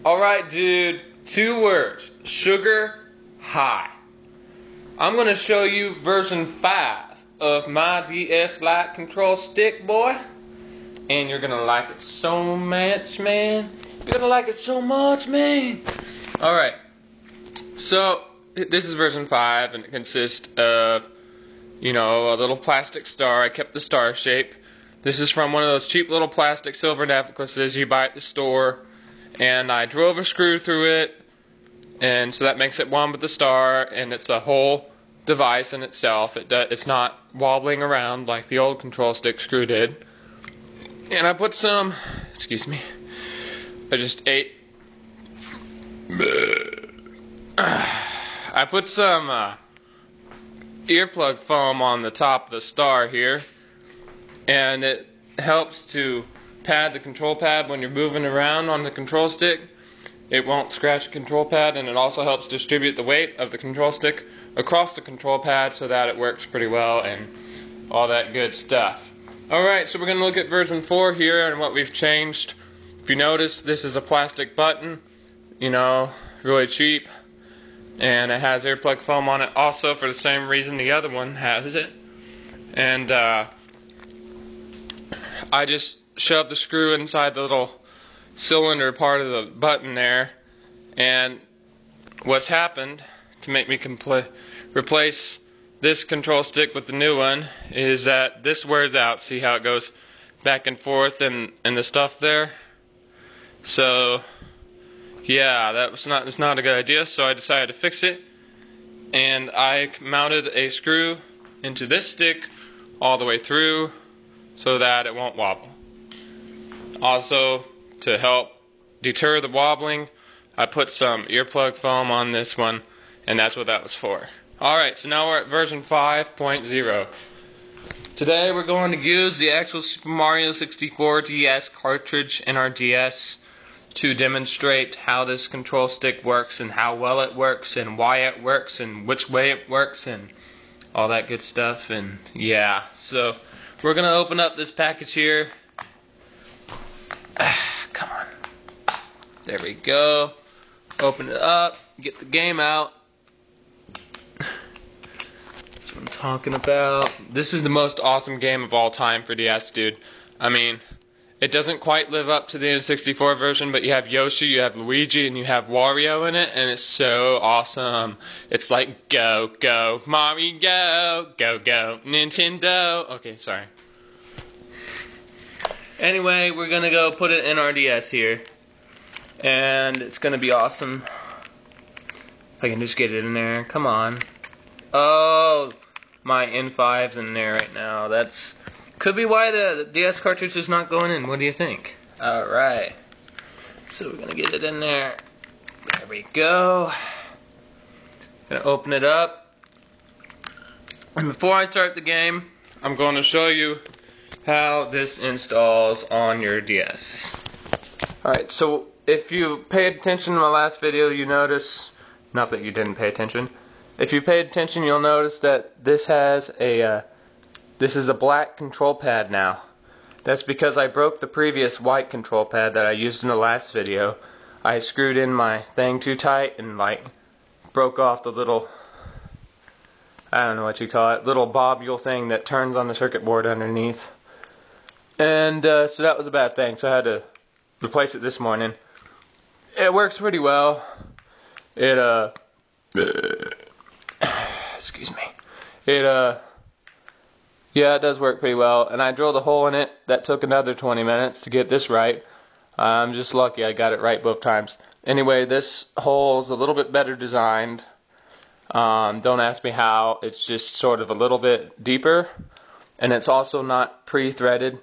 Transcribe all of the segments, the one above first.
Alright, dude, 2 words. Sugar high. I'm going to show you version 5 of my DS Lite control stick, boy. And you're going to like it so much, man. You're going to like it so much, man. Alright, so this is version 5, and it consists of, you know, a little plastic star. I kept the star shape. This is from one of those cheap little plastic silver necklaces you buy at the store. And I drove a screw through it, and so that makes it one with the star, and it's a whole device in itself. It's not wobbling around like the old control stick screw did. And I put some, excuse me, I just ate. I put some earplug foam on the top of the star here, and it helps to pad the control pad when you're moving around on the control stick. It won't scratch the control pad, and it also helps distribute the weight of the control stick across the control pad so that it works pretty well and all that good stuff. Alright, so we're going to look at version 4 here and what we've changed. If you notice, this is a plastic button, you know, really cheap, and it has earplug foam on it also for the same reason the other one has it. And I just shoved the screw inside the little cylinder part of the button there, and what's happened to make me replace this control stick with the new one is that this wears out. See how it goes back and forth and the stuff there? So yeah, it's not a good idea, so I decided to fix it, and I mounted a screw into this stick all the way through so that it won't wobble. Also, to help deter the wobbling, I put some earplug foam on this one, and that's what that was for. Alright, so now we're at version 5.0. Today we're going to use the actual Super Mario 64 DS cartridge in our DS to demonstrate how this control stick works and how well it works and why it works and which way it works and all that good stuff. And yeah, so we're going to open up this package here. Come on. There we go. Open it up. Get the game out. That's what I'm talking about. This is the most awesome game of all time for DS, dude. I mean, it doesn't quite live up to the N64 version, but you have Yoshi, you have Luigi, and you have Wario in it, and it's so awesome. It's like, go, go, Mario, go, go, Nintendo. Okay, sorry. Anyway, we're gonna go put it in our DS here, and it's gonna be awesome. If I can just get it in there, come on. Oh, my N5's in there right now. That's could be why the DS cartridge is not going in. What do you think? Alright, so we're gonna get it in there. There we go. Gonna open it up, and before I start the game, I'm going to show you how this installs on your DS. Alright, so if you paid attention to my last video, you notice, not that you didn't pay attention, if you paid attention you'll notice that this has a, this is a black control pad now. That's because I broke the previous white control pad that I used in the last video. I screwed in my thing too tight and like broke off the little, I don't know what you call it, little bobule thing that turns on the circuit board underneath. And so that was a bad thing, so I had to replace it this morning. It works pretty well. It excuse me. Yeah, it does work pretty well. And I drilled a hole in it that took another 20 minutes to get this right. I'm just lucky I got it right both times. Anyway, this hole is a little bit better designed. Don't ask me how. It's just sort of a little bit deeper, and it's also not pre-threaded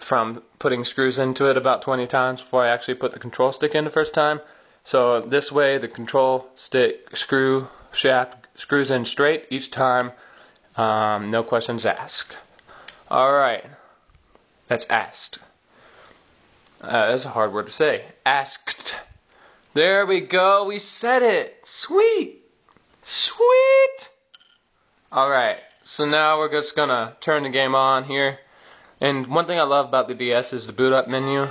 from putting screws into it about 20 times before I actually put the control stick in the first time. So this way the control stick screw shaft screws in straight each time, no questions asked. Alright, that's asked. That's a hard word to say. Asked. There we go, we said it. Sweet. Sweet. Alright, so now we're just gonna turn the game on here. And one thing I love about the DS is the boot up menu.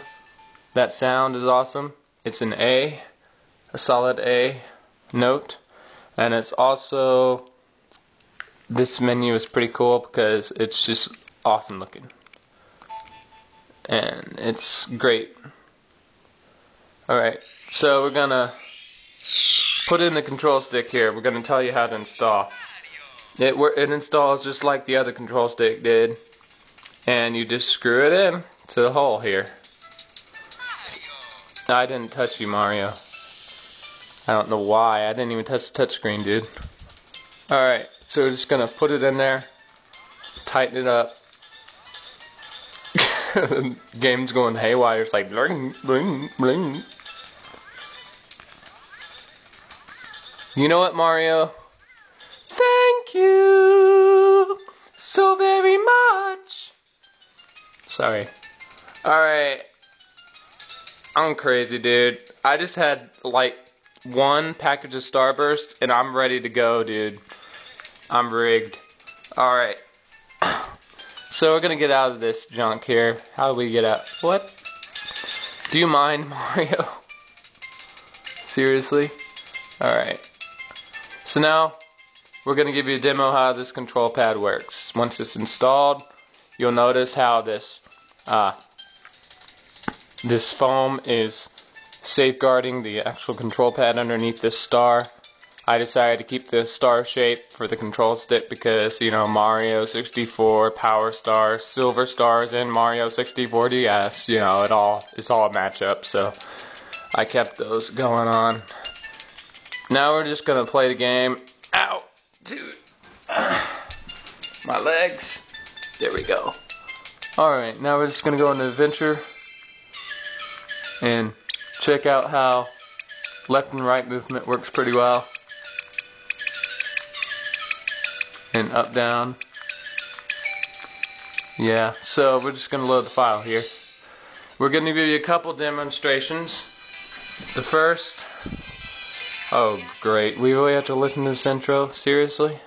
That sound is awesome. It's an A, a solid A note, and it's also, this menu is pretty cool because it's just awesome looking. And it's great. Alright, so we're gonna put in the control stick here. We're gonna tell you how to install. It installs just like the other control stick did. And you just screw it in to the hole here. I didn't touch you, Mario. I don't know why. I didn't even touch the touchscreen, dude. Alright, so we're just gonna put it in there, tighten it up. The game's going haywire. It's like bling, bling, bling. You know what, Mario? Thank you so very much. Sorry. Alright. I'm crazy, dude. I just had like one package of Starburst and I'm ready to go, dude. I'm rigged. Alright. So we're gonna get out of this junk here. How do we get out? What? Do you mind, Mario? Seriously? Alright. So now, we're gonna give you a demo how this control pad works. Once it's installed, you'll notice how this foam is safeguarding the actual control pad underneath this star. I decided to keep the star shape for the control stick because, you know, Mario 64, Power Star, Silver Stars, and Mario 64 DS, you know, it's all a matchup, so I kept those going on. Now we're just gonna play the game. Ow! Dude. My legs. There we go. Alright, now we're just gonna go into Adventure and check out how left and right movement works pretty well. And up, down. Yeah, so we're just going to load the file here. We're going to give you a couple demonstrations. The first... Oh, great. We really have to listen to this intro? Seriously?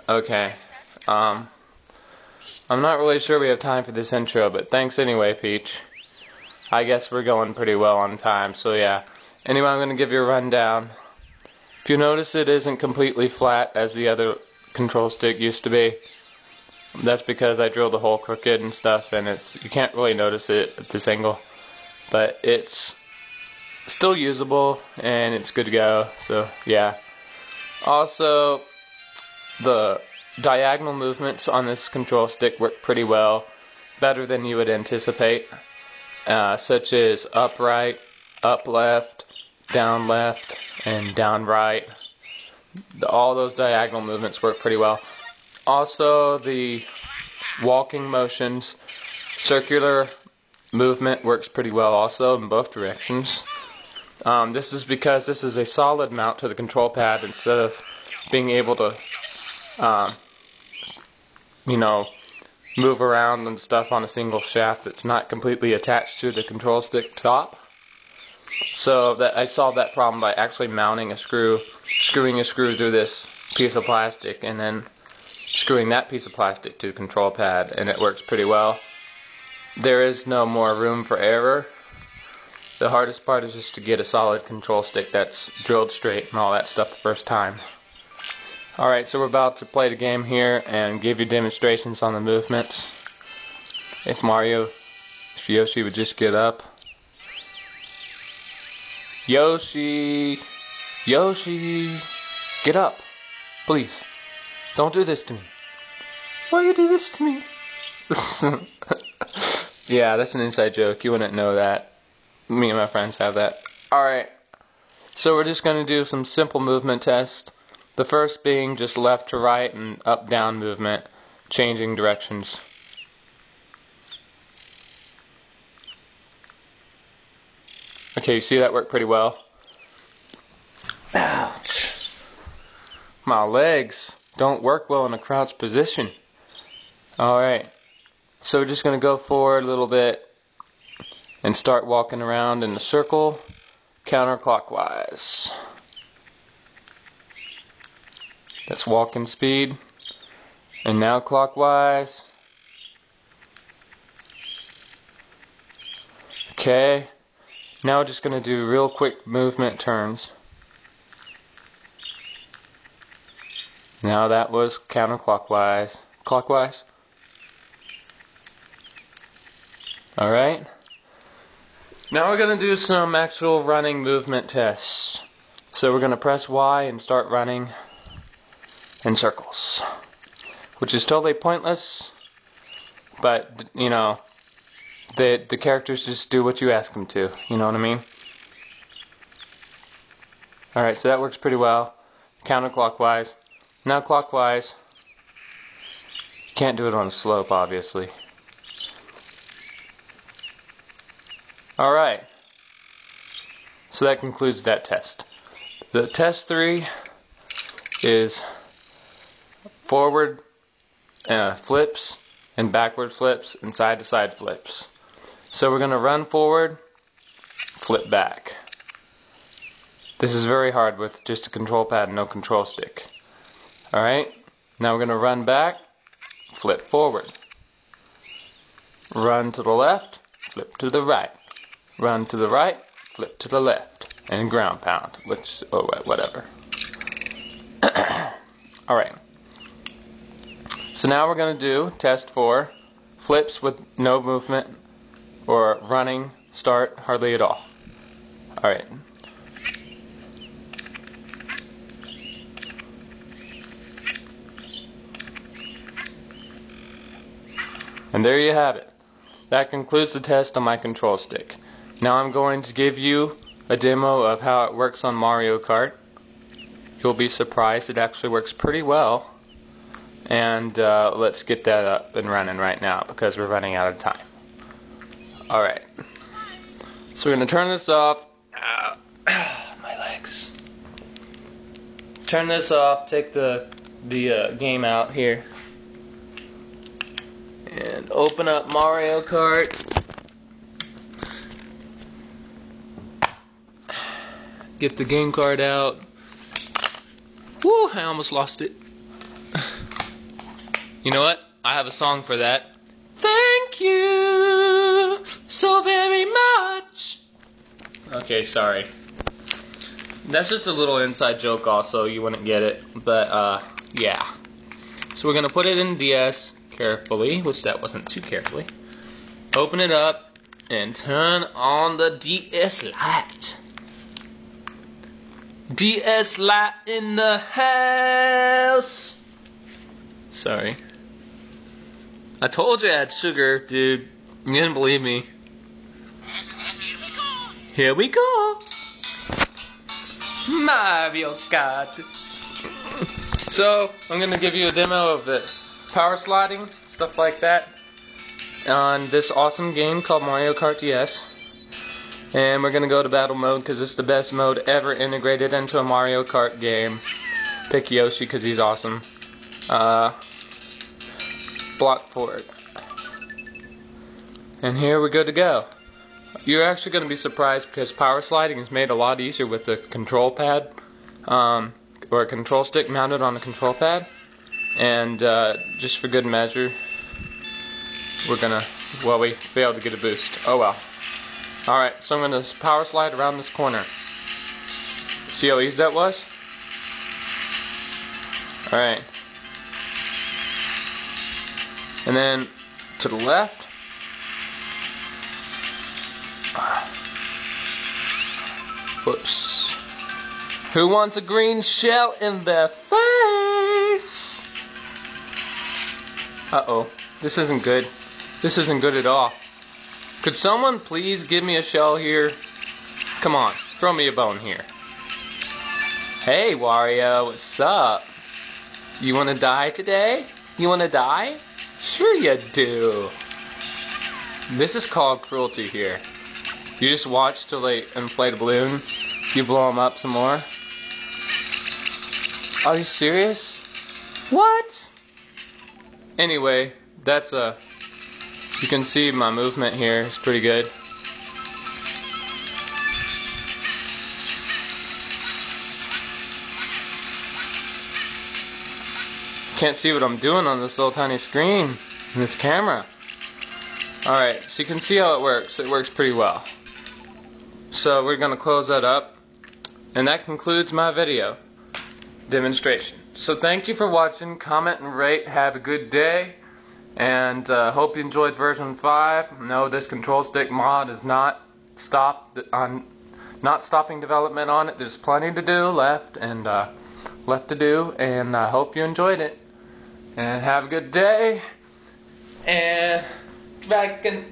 Okay. I'm not really sure we have time for this intro, but thanks anyway, Peach. I guess we're going pretty well on time, so yeah. Anyway, I'm going to give you a rundown. If you notice, it isn't completely flat as the other control stick used to be. That's because I drilled the hole crooked and stuff, and you can't really notice it at this angle. But it's still usable, and it's good to go, so yeah. Also, the diagonal movements on this control stick work pretty well, better than you would anticipate, such as up right, up left, and down right. All those diagonal movements work pretty well. Also, the walking motions, circular movement works pretty well also in both directions. This is because this is a solid mount to the control pad instead of being able to, you know, move around and stuff on a single shaft that's not completely attached to the control stick top. So that I solved that problem by actually mounting a screw, screwing a screw through this piece of plastic, and then screwing that piece of plastic to the control pad, and it works pretty well. There is no more room for error. The hardest part is just to get a solid control stick that's drilled straight and all that stuff the first time. Alright, so we're about to play the game here and give you demonstrations on the movements. If Yoshi would just get up. Yoshi! Yoshi! Get up! Please. Don't do this to me. Why you do this to me? Yeah, that's an inside joke. You wouldn't know that. Me and my friends have that. Alright. So we're just going to do some simple movement tests. The first being just left to right and up down movement. Changing directions. Okay, you see that worked pretty well? Ouch. My legs don't work well in a crouched position. Alright, so we're just going to go forward a little bit and start walking around in a circle counterclockwise. That's walking speed. And now clockwise. Okay. Now we're just going to do real quick movement turns. Now that was counterclockwise. Clockwise. Alright. Now we're going to do some actual running movement tests. So we're going to press Y and start running in circles. Which is totally pointless. But, you know, the characters just do what you ask them to. You know what I mean? Alright, so that works pretty well. Counterclockwise. Now clockwise. You can't do it on a slope, obviously. Alright. So that concludes that test. The test 3 is forward flips and backward flips and side to side flips. So we're going to run forward, flip back. This is very hard with just a control pad and no control stick. Alright, now we're going to run back, flip forward. Run to the left, flip to the right. Run to the right, flip to the left. And ground pound, which, oh, whatever. Alright. So now we're going to do test 4, flips with no movement, or running, start, hardly at all. Alright. And there you have it. That concludes the test on my control stick. Now I'm going to give you a demo of how it works on Mario Kart. You'll be surprised, it actually works pretty well. And let's get that up and running right now because we're running out of time. Alright. So we're going to turn this off. My legs. Turn this off, take the game out here. And open up Mario Kart. Get the game card out. Woo, I almost lost it. You know what? I have a song for that. Thank you so very much. Okay, sorry. That's just a little inside joke also, you wouldn't get it. But, yeah. So we're going to put it in DS carefully, which that wasn't too carefully. Open it up and turn on the DS Lite. DS Lite in the house. Sorry. I told you I had sugar, dude. You didn't believe me. Here we go. Mario Kart. So, I'm going to give you a demo of the power sliding, stuff like that, on this awesome game called Mario Kart DS. And we're going to go to battle mode because it's the best mode ever integrated into a Mario Kart game. Pick Yoshi because he's awesome. Block forward. And here we're good to go. You're actually going to be surprised because power sliding is made a lot easier with a control pad or a control stick mounted on a control pad. And just for good measure, we're gonna, well, we failed to get a boost. Oh well. Alright, so I'm gonna power slide around this corner. See how easy that was? Alright. And then to the left. Whoops. Who wants a green shell in their face? Uh-oh. This isn't good. This isn't good at all. Could someone please give me a shell here? Come on, throw me a bone here. Hey, Wario, what's up? You wanna die today? You wanna die? Sure you do. This is called cruelty here. You just watch till they inflate a balloon. You blow them up some more. Are you serious? What? Anyway, that's you can see my movement here is pretty good. Can't see what I'm doing on this little tiny screen in this camera. Alright, so you can see how it works. It works pretty well. So we're going to close that up. And that concludes my video demonstration. So thank you for watching. Comment and rate. Have a good day. And hope you enjoyed version 5. No, this control stick mod is not stopping development on it. There's plenty to do left, and I hope you enjoyed it. And have a good day. And dragon.